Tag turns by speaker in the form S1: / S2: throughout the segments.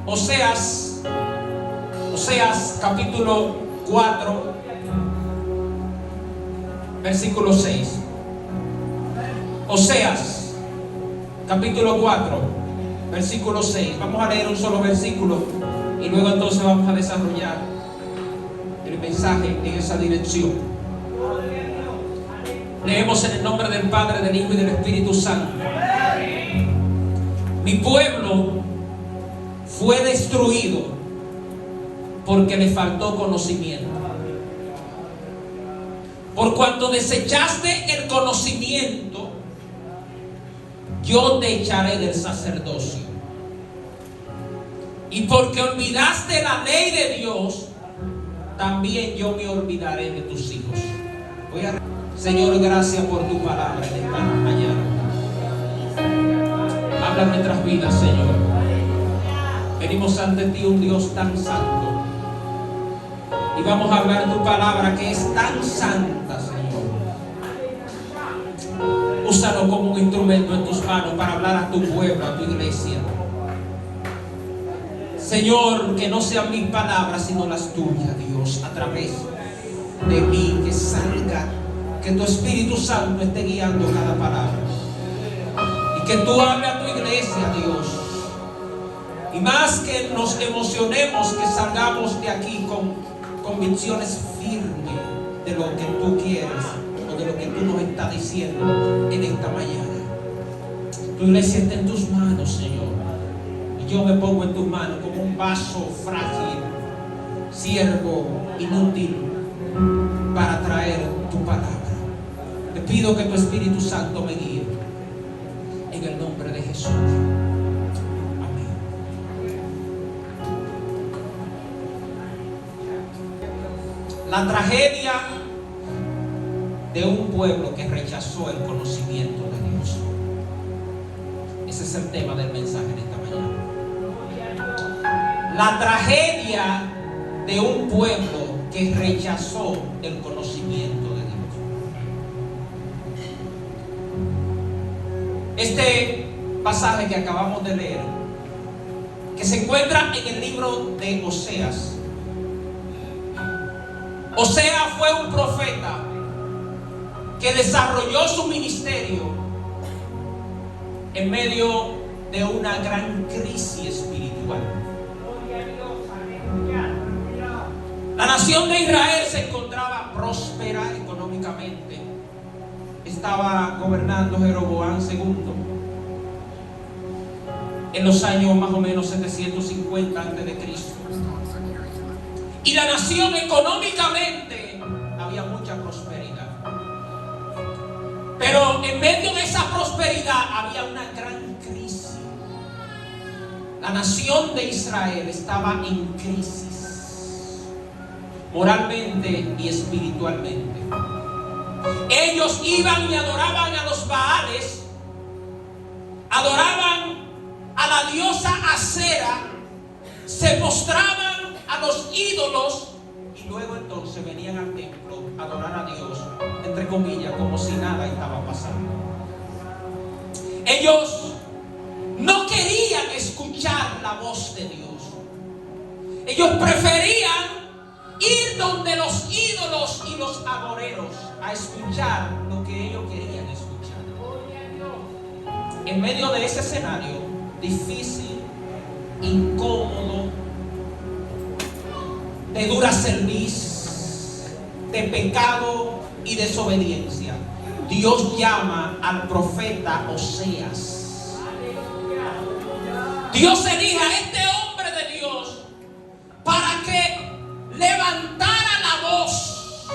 S1: Oseas capítulo 4, versículo 6. Oseas capítulo 4, versículo 6. Vamos a leer un solo versículo y luego entonces vamos a desarrollar el mensaje en esa dirección. Leemos en el nombre del Padre, del Hijo y del Espíritu Santo. Mi pueblo fue destruido porque le faltó conocimiento. Por cuanto desechaste el conocimiento, yo te echaré del sacerdocio. Y porque olvidaste la ley de Dios, también yo me olvidaré de tus hijos. Señor, gracias por tu palabra en esta mañana. Habla en nuestras vidas, Señor. Venimos ante ti, un Dios tan santo, y vamos a hablar tu palabra que es tan santa, Señor. Úsalo como un instrumento en tus manos para hablar a tu pueblo, a tu iglesia. Señor, que no sean mis palabras sino las tuyas, Dios, a través de mí, que salga, que tu Espíritu Santo esté guiando cada palabra, y que tú hables a tu iglesia, Dios. Y más que nos emocionemos, que salgamos de aquí con convicciones firmes de lo que tú quieres o de lo que tú nos estás diciendo en esta mañana. Tu iglesia está en tus manos, Señor, y yo me pongo en tus manos como un vaso frágil, siervo inútil, para traer tu palabra. Te pido que tu Espíritu Santo me guíe en el nombre de Jesús. La tragedia de un pueblo que rechazó el conocimiento de Dios. Ese es el tema del mensaje en esta mañana. La tragedia de un pueblo que rechazó el conocimiento de Dios. Este pasaje que acabamos de leer, que se encuentra en el libro de Oseas. Oseas fue un profeta que desarrolló su ministerio en medio de una gran crisis espiritual. La nación de Israel se encontraba próspera económicamente. Estaba gobernando Jeroboam II en los años más o menos 750 a.C. Y la nación económicamente había mucha prosperidad. Pero en medio de esa prosperidad había una gran crisis. La nación de Israel estaba en crisis, moralmente y espiritualmente. Ellos iban y adoraban a los Baales, adoraban a la diosa Acera, se postraban a los ídolos y luego entonces venían al templo a adorar a Dios, entre comillas, como si nada estaba pasando. Ellos no querían escuchar la voz de Dios. Ellos preferían ir donde los ídolos y los adoreros a escuchar lo que ellos querían escuchar. En medio de ese escenario difícil, incómodo, de dura cerviz, de pecado y desobediencia, Dios llama al profeta Oseas. Dios elige a este hombre de Dios para que levantara la voz,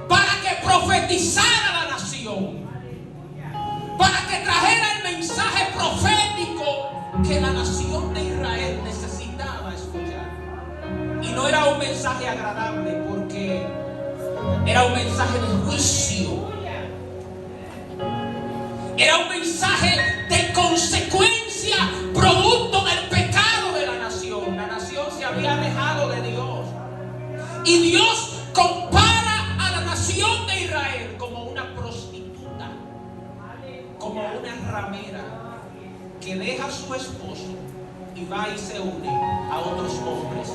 S1: para que profetizara a la nación, para que trajera el mensaje profético que la nación de Israel necesitaba escuchar. Y no era un mensaje agradable, porque era un mensaje de juicio, era un mensaje de consecuencia producto del pecado de la nación. La nación se había alejado de Dios, y Dios compara a la nación de Israel como una prostituta, como una ramera que deja a su esposo y va va y se une a otros hombres.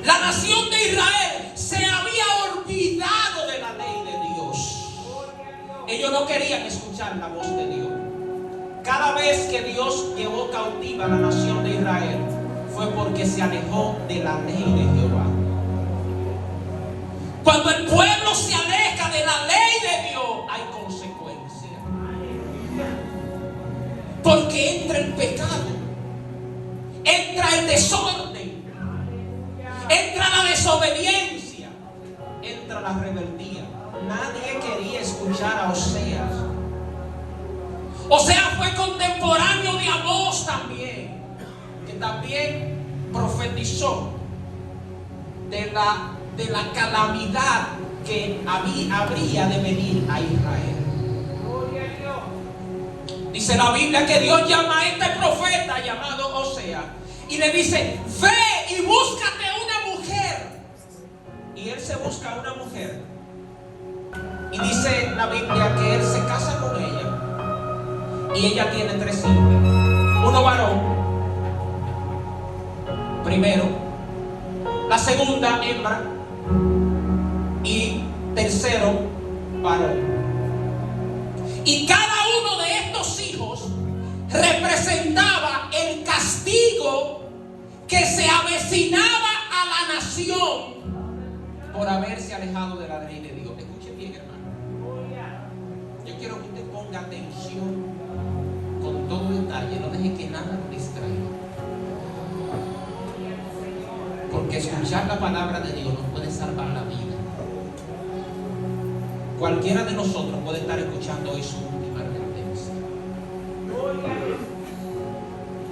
S1: La nación de Israel se había olvidado de la ley de Dios. Ellos no querían escuchar la voz de Dios. Cada vez que Dios llevó cautiva a la nación de Israel, fue porque se alejó de la ley de Jehová. Cuando el pueblo se aleja de la ley de Dios, hay consecuencias. Porque entra el pecado, entra el desorden, entra la desobediencia, entra la rebeldía. Nadie quería escuchar a Oseas. Oseas fue contemporáneo de Amós también, que también profetizó de la calamidad que habría de venir a Israel. Dice la Biblia que Dios llama a este profeta llamado Oseas y le dice: ve y búscate una mujer. Y él se busca una mujer. Y dice la Biblia que él se casa con ella. Y ella tiene 3 hijos. Uno varón, primero. La segunda, hembra. Y tercero, varón. Y cada uno de estos hijos representaba el castigo que se avecinaba a la nación por haberse alejado de la ley de Dios. Escuche bien, hermano. Yo quiero que usted ponga atención con todo detalle, no deje que nada lo distraiga. Porque escuchar la palabra de Dios nos puede salvar la vida. Cualquiera de nosotros puede estar escuchando hoy su última advertencia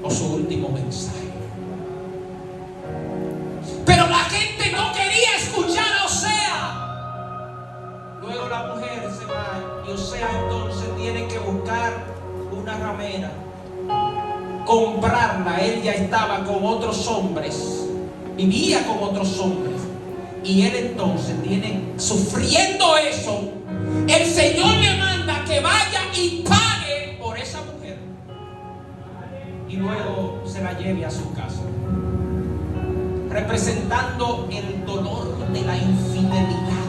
S1: o su último mensaje. Pero la gente no quería escuchar a Oseas. Luego la mujer se va y Oseas entonces tiene que buscar una ramera, comprarla. Él ya estaba con otros hombres, vivía con otros hombres, y él entonces sufriendo eso, el Señor le manda que vaya y pague por esa mujer y luego se la lleve a su casa, representando el dolor de la infidelidad,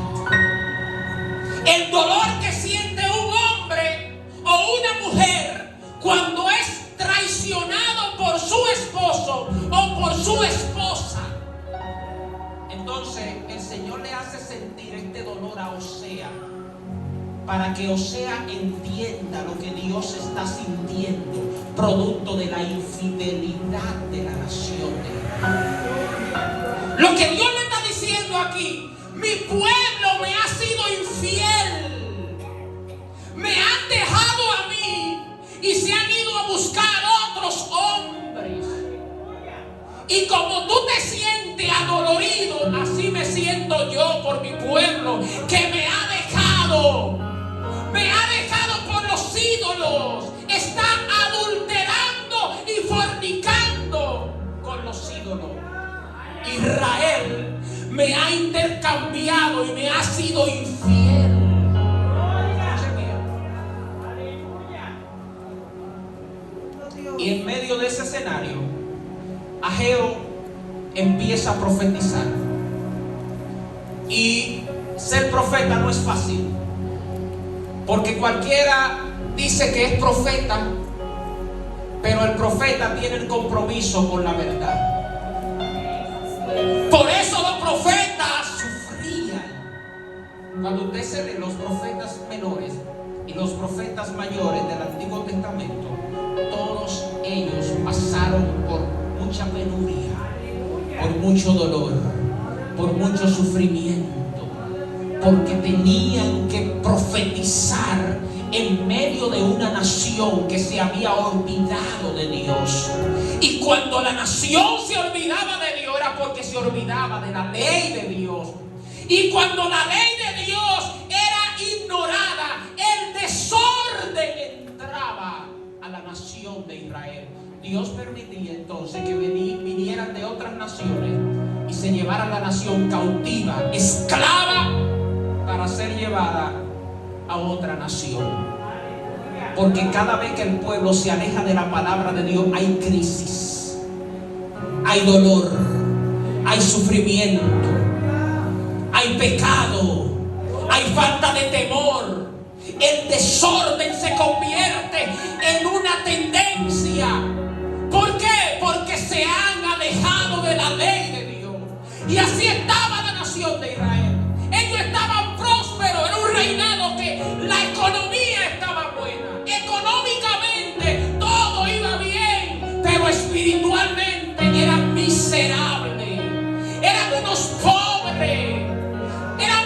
S1: el dolor que siente un hombre o una mujer cuando es traicionado por su esposo o por su esposa. Entonces el Señor le hace sentir este dolor a Oseas, para que Oseas entienda lo que Dios está sintiendo, producto de la infidelidad de la nación de Israel. Lo que Dios le está diciendo aquí: mi pueblo me ha sido infiel, me han dejado a mí y se han ido a buscar otros hombres. Y como tú te sientes adolorido, así me siento yo por mi pueblo que me ha dejado por los ídolos. Está adulterando y fornicando con los ídolos. Israel me ha intercambiado y me ha sido infiel. Y en medio de ese escenario, Ageo empieza a profetizar. Y ser profeta no es fácil, porque cualquiera dice que es profeta, pero el profeta tiene el compromiso con la verdad. Por eso los profetas sufrían. Cuando usted se lee los profetas menores y los profetas mayores del Antiguo Testamento, todos ellos pasaron por mucha penuria, por mucho dolor, por mucho sufrimiento, porque tenían que profetizar en medio de una nación que se había olvidado de Dios. Y cuando la nación se olvidaba de Dios, era porque se olvidaba de la ley de Dios. Y cuando la ley de Dios era ignorada, el desorden entraba a la nación de Israel. Dios permitía entonces que vinieran de otras naciones y se llevaran la nación cautiva, esclava, para ser llevada a otra nación. Porque cada vez que el pueblo se aleja de la palabra de Dios, hay crisis, hay dolor, hay sufrimiento, hay pecado, hay falta de temor. El desorden se convierte en una tendencia. ¿Por qué? Porque se han alejado de la ley de Dios. Y así estaba la nación de Israel. Ellos estaban prósperos, era un reinado que la economía estaba buena. Económicamente todo iba bien, pero espiritualmente eran miserables. Eran unos pobres. Eran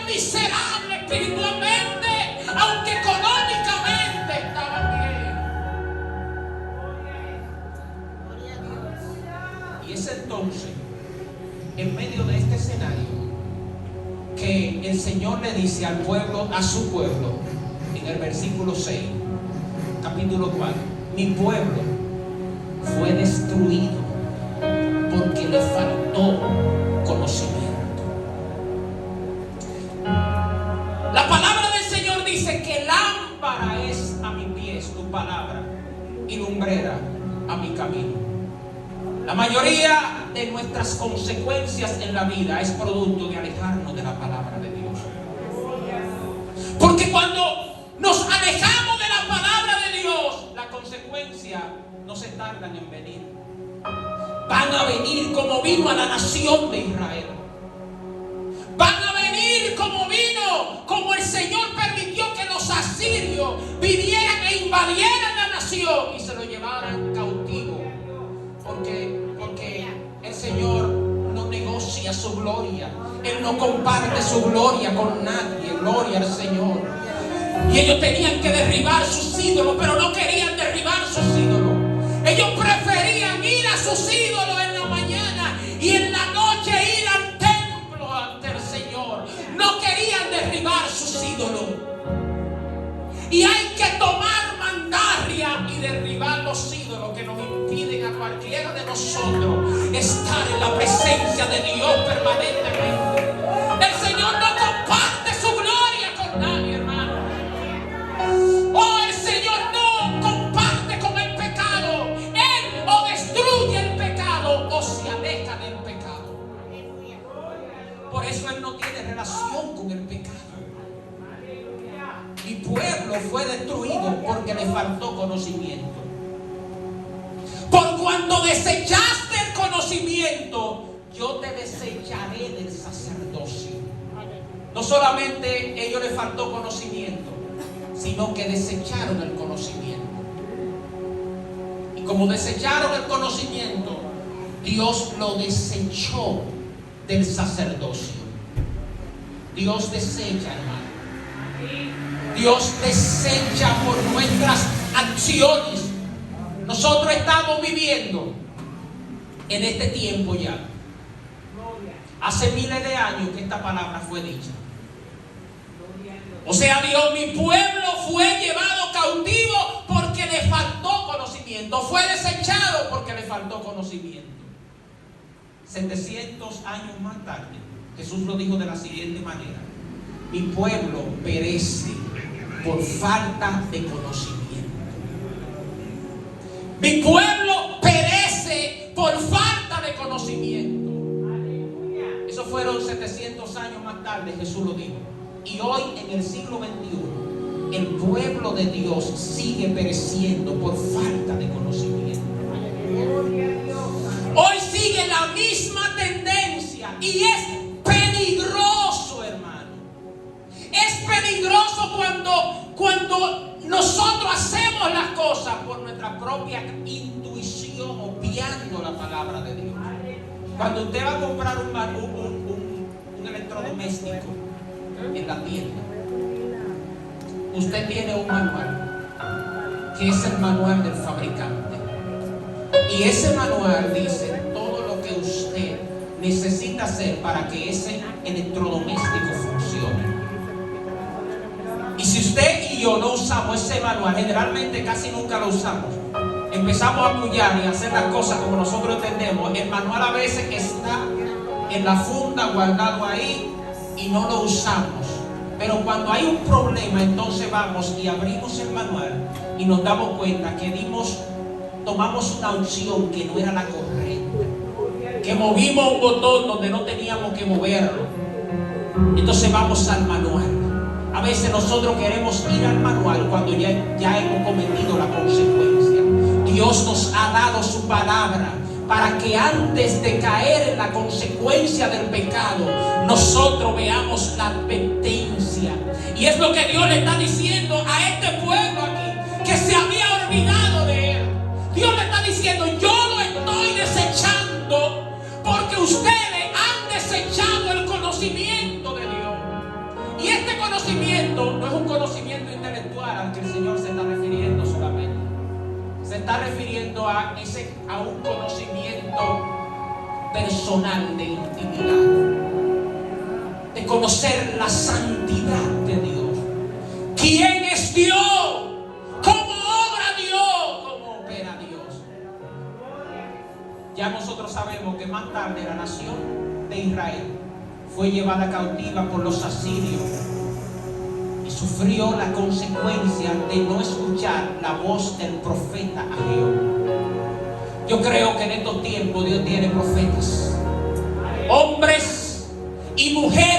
S1: miserables espiritualmente, aunque económicamente estaban bien. Y es entonces, en medio de este escenario, que el Señor le dice al pueblo, a su pueblo, en el versículo 6, capítulo 4, mi pueblo fue destruido porque le faltó conocimiento. La palabra del Señor dice que lámpara es a mis pies tu palabra y lumbrera a mi camino. La mayoría de nuestras consecuencias en la vida es producto de alejarnos de la palabra de Dios. Porque cuando nos alejamos de la palabra de Dios, las consecuencias no se tardan en venir. Van a venir como vino a la nación de Israel. Van a venir como vino, como el Señor permitió que los asirios vinieran e invadieran la nación y se lo llevaran cautivo. Porque el Señor no negocia su gloria. Él no comparte su gloria con nadie. Gloria al Señor. Y ellos tenían que derribar sus ídolos, pero no querían derribar sus ídolos. Ellos preferían ir a sus ídolos en la mañana y en la noche ir al templo ante el Señor. No querían derribar sus ídolos. Y hay que tomar mandarria y derribar los ídolos que nos impiden a cualquiera de nosotros estar en la presencia de Dios permanentemente. El Señor no comparte su gloria con nadie, hermano. Oh, el Señor no comparte con el pecado. Él o destruye el pecado o se aleja del pecado. Por eso Él no tiene relación con el pecado. Mi pueblo fue destruido porque le faltó conocimiento. Por cuando desechaste el conocimiento, yo te desecharé del sacerdocio. No solamente ellos les faltó conocimiento, sino que desecharon el conocimiento. Y como desecharon el conocimiento, Dios lo desechó del sacerdocio. Dios desecha, hermano. Dios desecha por nuestras acciones. Nosotros estamos viviendo en este tiempo ya. Hace miles de años que esta palabra fue dicha. O sea, Dios, mi pueblo fue llevado cautivo porque le faltó conocimiento. Fue desechado porque le faltó conocimiento. 700 años más tarde, Jesús lo dijo de la siguiente manera: mi pueblo perece por falta de conocimiento. Mi pueblo perece por falta de conocimiento. Eso fueron 700 años más tarde, Jesús lo dijo. Y hoy en el siglo XXI, el pueblo de Dios sigue pereciendo por falta de conocimiento. Hoy sigue la misma tendencia y es peligroso, hermano. Es peligroso cuando nosotros hacemos las cosas por nuestra propia intuición, obviando la palabra de Dios. Cuando usted va a comprar un electrodoméstico en la tienda, usted tiene un manual que es el manual del fabricante, y ese manual dice todo lo que usted necesita hacer para que ese electrodoméstico funcione. Y si usted y yo no usamos ese manual, generalmente casi nunca lo usamos, empezamos a apoyar y a hacer las cosas como nosotros entendemos, el manual a veces está en la funda guardado ahí y no lo usamos. Pero cuando hay un problema, entonces vamos y abrimos el manual y nos damos cuenta que tomamos una opción que no era la correcta, que movimos un botón donde no teníamos que moverlo. Entonces vamos al manual. A veces nosotros queremos ir al manual cuando ya hemos cometido la consecuencia. Dios nos ha dado su palabra para que antes de caer en la consecuencia del pecado, nosotros veamos la advertencia. Y es lo que Dios le está diciendo a este pueblo aquí, que se había olvidado de Él. Dios le está diciendo: yo lo estoy desechando porque ustedes han desechado el conocimiento de Dios. Y este conocimiento no es un conocimiento intelectual al que el Señor se está refiriendo solamente. Se está refiriendo a un conocimiento personal de intimidad, de conocer la santidad de Dios. ¿Quién es Dios? ¿Cómo obra Dios? ¿Cómo opera Dios? Ya nosotros sabemos que más tarde la nación de Israel fue llevada cautiva por los asirios y sufrió la consecuencia de no escuchar la voz del profeta Ageo. Yo creo que en estos tiempos Dios tiene profetas, hombres y mujeres